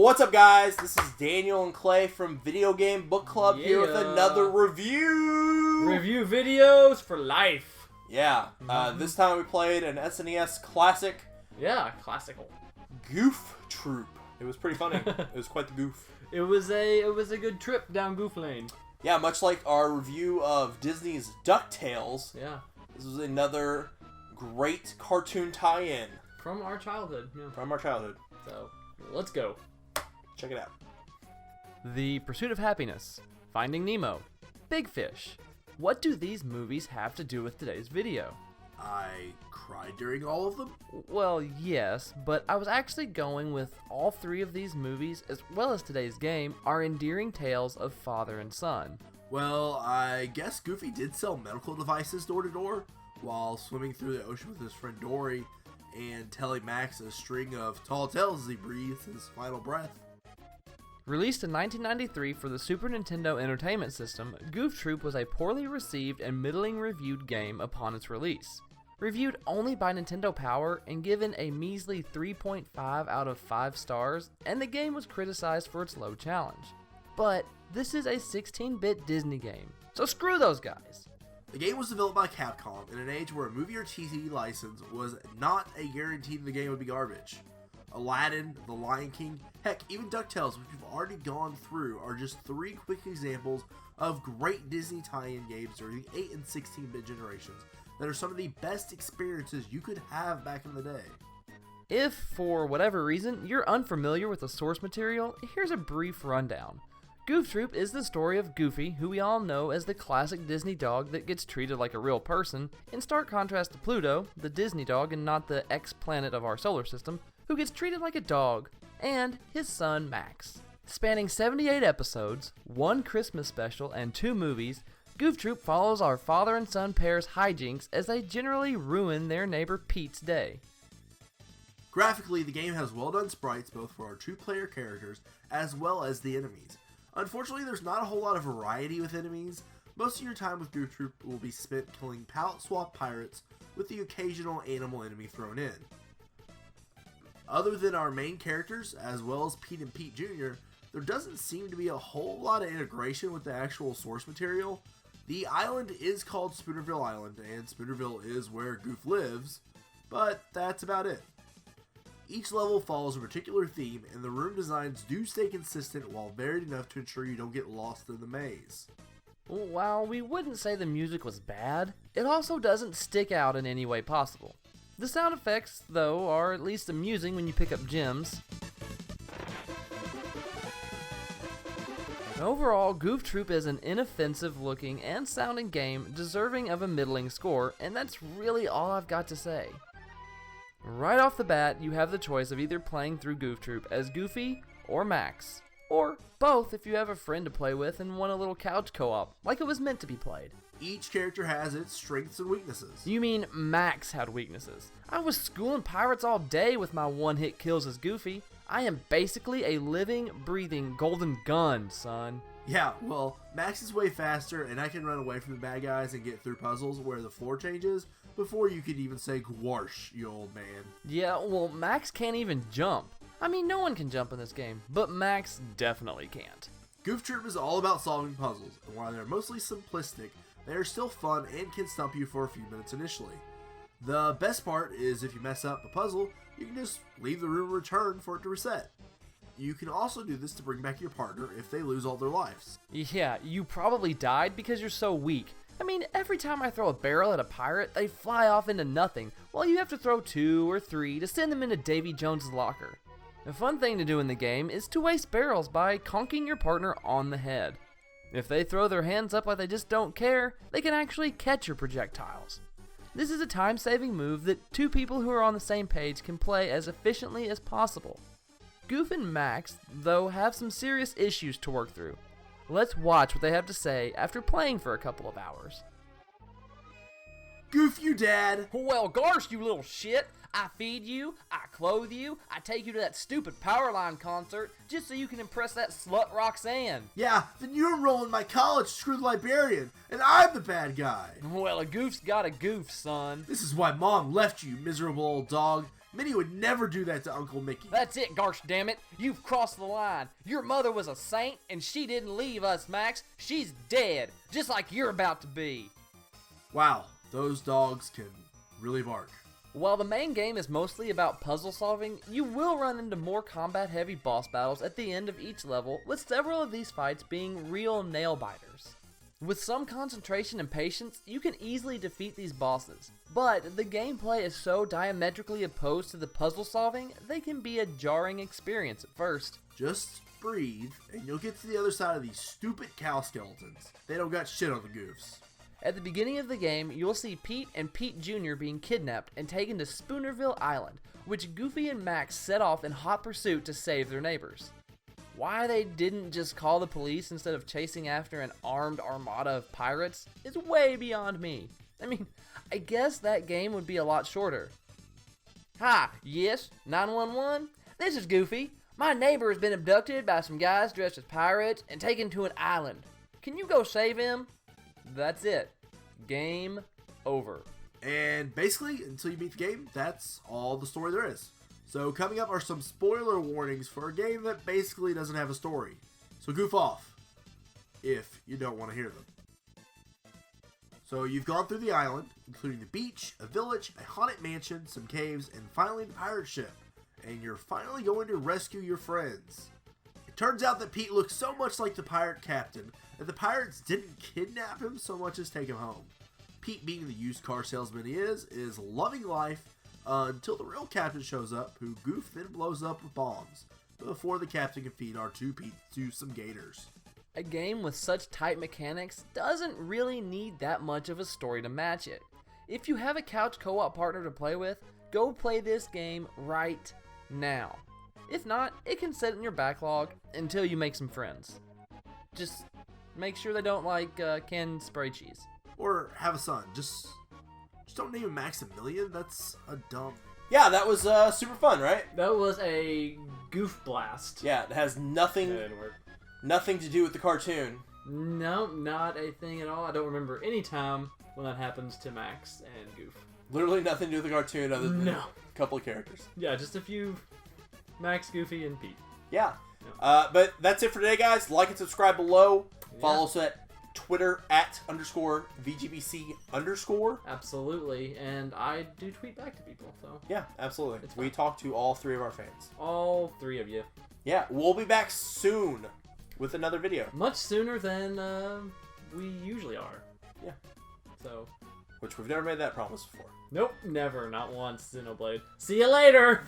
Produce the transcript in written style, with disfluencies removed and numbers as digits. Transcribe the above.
What's up, guys? This is Daniel and Clay from Video Game Book Club here with another review. Review videos for life. Yeah. This time we played an SNES classic. Yeah, classical. Goof Troop. It was pretty funny. It was quite the goof. It was a good trip down Goof Lane. Yeah, much like our review of Disney's DuckTales. Yeah. This was another great cartoon tie-in. From our childhood. Yeah. From our childhood. So, let's go. Check it out. The Pursuit of Happiness, Finding Nemo, Big Fish. What do these movies have to do with today's video? I cried during all of them? Well, yes, but I was actually going with all three of these movies, as well as today's game, are endearing tales of father and son. Well, I guess Goofy did sell medical devices door to door while swimming through the ocean with his friend Dory and telling Max a string of tall tales as he breathes his final breath. Released in 1993 for the Super Nintendo Entertainment System, Goof Troop was a poorly received and middling reviewed game upon its release. Reviewed only by Nintendo Power and given a measly 3.5 out of 5 stars, and the game was criticized for its low challenge. But this is a 16-bit Disney game, so screw those guys. The game was developed by Capcom in an age where a movie or TV license was not a guarantee that the game would be garbage. Aladdin, The Lion King, heck, even DuckTales, which we've already gone through, are just 3 quick examples of great Disney tie-in games during the 8 and 16-bit generations that are some of the best experiences you could have back in the day. If, for whatever reason, you're unfamiliar with the source material, here's a brief rundown. Goof Troop is the story of Goofy, who we all know as the classic Disney dog that gets treated like a real person, in stark contrast to Pluto, the Disney dog and not the ex-planet of our solar system, who gets treated like a dog, and his son Max. Spanning 78 episodes, 1 Christmas special, and 2 movies, Goof Troop follows our father and son pair's hijinks as they generally ruin their neighbor Pete's day. Graphically, the game has well done sprites both for our 2-player characters as well as the enemies. Unfortunately, there's not a whole lot of variety with enemies. Most of your time with Goof Troop will be spent killing palette swap pirates with the occasional animal enemy thrown in. Other than our main characters, as well as Pete and Pete Jr., there doesn't seem to be a whole lot of integration with the actual source material. The island is called Spoonerville Island, and Spoonerville is where Goof lives, but that's about it. Each level follows a particular theme, and the room designs do stay consistent while varied enough to ensure you don't get lost in the maze. While we wouldn't say the music was bad, it also doesn't stick out in any way possible. The sound effects, though, are at least amusing when you pick up gems. Overall, Goof Troop is an inoffensive looking and sounding game deserving of a middling score, and that's really all I've got to say. Right off the bat, you have the choice of either playing through Goof Troop as Goofy or Max, or both if you have a friend to play with and want a little couch co-op, like it was meant to be played. Each character has its strengths and weaknesses. You mean Max had weaknesses? I was schooling pirates all day with my one-hit kills as Goofy. I am basically a living, breathing golden gun, son. Yeah, well, Max is way faster, and I can run away from the bad guys and get through puzzles where the floor changes before you could even say "Gwarsh, you old man." Yeah, well, Max can't even jump. I mean, no one can jump in this game, but Max definitely can't. Goof Troop is all about solving puzzles, and while they're mostly simplistic, they are still fun and can stump you for a few minutes initially. The best part is if you mess up a puzzle, you can just leave the room and return for it to reset. You can also do this to bring back your partner if they lose all their lives. Yeah, you probably died because you're so weak. I mean, every time I throw a barrel at a pirate, they fly off into nothing, while you have to throw 2 or 3 to send them into Davy Jones's locker. The fun thing to do in the game is to waste barrels by conking your partner on the head. If they throw their hands up like they just don't care, they can actually catch your projectiles. This is a time-saving move that 2 people who are on the same page can play as efficiently as possible. Goof and Max, though, have some serious issues to work through. Let's watch what they have to say after playing for a couple of hours. Goof, you dad! Well, gosh, you little shit! I feed you, I clothe you, I take you to that stupid Powerline concert just so you can impress that slut Roxanne. Yeah, then you enroll in my college to screw the librarian, and I'm the bad guy. Well, a goof's got a goof, son. This is why Mom left you, miserable old dog. Minnie would never do that to Uncle Mickey. That's it, gosh damn it. You've crossed the line. Your mother was a saint, and she didn't leave us, Max. She's dead, just like you're about to be. Wow, those dogs can really bark. While the main game is mostly about puzzle solving, you will run into more combat-heavy boss battles at the end of each level, with several of these fights being real nail-biters. With some concentration and patience, you can easily defeat these bosses, but the gameplay is so diametrically opposed to the puzzle solving, they can be a jarring experience at first. Just breathe, and you'll get to the other side of these stupid cow skeletons. They don't got shit on the goofs. At the beginning of the game, you'll see Pete and Pete Jr. being kidnapped and taken to Spoonerville Island, which Goofy and Max set off in hot pursuit to save their neighbors. Why they didn't just call the police instead of chasing after an armed armada of pirates is way beyond me. I mean, I guess that game would be a lot shorter. Hi, yes, 911? This is Goofy. My neighbor has been abducted by some guys dressed as pirates and taken to an island. Can you go save him? That's it. Game over. And basically, until you beat the game, that's all the story there is. So coming up are some spoiler warnings for a game that basically doesn't have a story. So goof off, if you don't want to hear them. So you've gone through the island, including the beach, a village, a haunted mansion, some caves, and finally the pirate ship. And you're finally going to rescue your friends. It turns out that Pete looks so much like the pirate captain that the pirates didn't kidnap him so much as take him home. Pete, being the used car salesman he is loving life until the real captain shows up, who Goof then blows up with bombs before the captain can feed our two Pete to some gators. A game with such tight mechanics doesn't really need that much of a story to match it. If you have a couch co-op partner to play with, go play this game right now. If not, it can sit in your backlog until you make some friends. Just make sure they don't like canned spray cheese. Or have a son. Just don't name him Maximilian. That's a dumb. Yeah, that was super fun, right? That was a goof blast. Yeah, it has nothing That didn't work. nothing to do with the cartoon. No, not a thing at all. I don't remember any time when that happens to Max and Goof. Literally nothing to do with the cartoon other than No. a couple of characters. Yeah, just a few Max, Goofy, and Pete. Yeah. But that's it for today, guys. Like and subscribe below. Follow us at Twitter @_VGBC_. Absolutely, and I do tweet back to people, so. Yeah, absolutely. It's We fun. talk to all three of our fans. All three of you. Yeah, we'll be back soon with another video. Much sooner than we usually are. Yeah. So. Which we've never made that promise before. Nope, never, not once, Xenoblade. See you later!